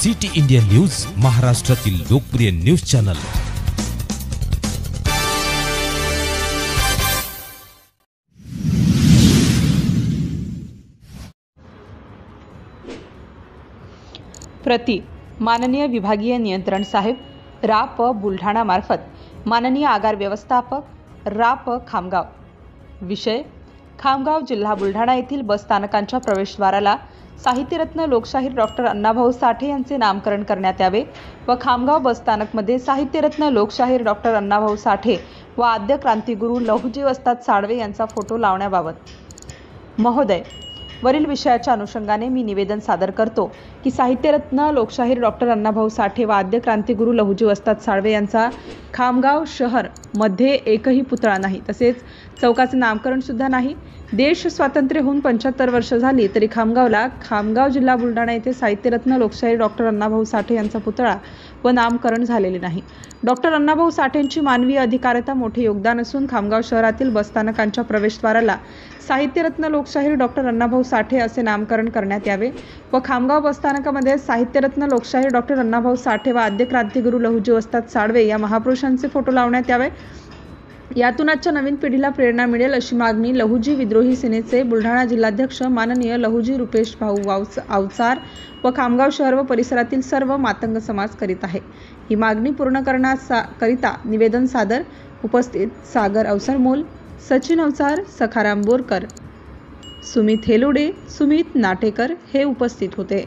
City India news, महाराष्ट्रातील लोकप्रिय news channel. प्रति माननीय विभागीय नियंत्रण साहेब राप बुलढाणा मार्फत माननीय आगार व्यवस्थापक राप खामगाव। विषय: खामगाव जिल्हा बुलढाणा येथील बस स्थानकांच्या प्रवेशद्वाराला साहित्यरत्न लोकशाहीर डॉक्टर अण्णाभाऊ साठे यांचे नामकरण करण्यात यावे व खामगाव बस स्थानकमध्ये साहित्यरत्न लोकशाहीर डॉक्टर अण्णाभाऊ साठे व आद्य क्रांतिगुरू लहुजी वस्ताद साळवे यांचा फोटो लावण्याबाबत। महोदय, वरील विषयाच्या अनुषंगाने मी निवेदन सादर करतो की साहित्यरत्न लोकशाहीर डॉक्टर अण्णाभाऊ साठे व आद्य क्रांतिगुरू लहुजी वस्ताद साळवे यांचा खामगाव शहर मध्ये एकही पुतळा नाही, तसेच चौकाचे नामकरण सुद्धा नाही। देश स्वातंत्र्य होऊन 75 वर्ष झाली तरी खामगाव जिल्हा बुलढाणा येथे साहित्यरत्न लोकशाहीर डॉक्टर अण्णाभाऊ साठे यांचा पुतळा व नामकरण झालेले नाही। डॉक्टर अण्णाभाऊ साठेंची मानवीय अधिकारिता मोठे योगदान असून खामगाव शहरातील बसस्थानकांच्या प्रवेशद्वाराला साहित्यरत्न लोकशाहीर डॉक्टर अण्णाभाऊ साठे असे नामकरण करण्यात यावे व खामगाव बसस्थानकामध्ये साहित्यरत्न लोकशाहीर डॉक्टर अण्णाभाऊ साठे व आद्य क्रांतिगुरू लहुजी वस्ताद साळवे या महापुरुषांचे फोटो लावण्यात यावे। यातून आजच्या नवीन पिढीला प्रेरणा मिळेल अशी मागणी लहुजी विद्रोही सेनेचे बुलढाणा जिल्हाध्यक्ष माननीय लहुजी रुपेश भाऊ अवचार व खामगाव शहर व परिसरातील सर्व मातंग समाज करीत आहे। ही मागणी पूर्ण करण्याकरिता निवेदन सादर। उपस्थित सागर अवसरमोल, सचिन अवचार, सखाराम बोरकर, सुमित हेलुडे, सुमित नाटेकर हे उपस्थित होते।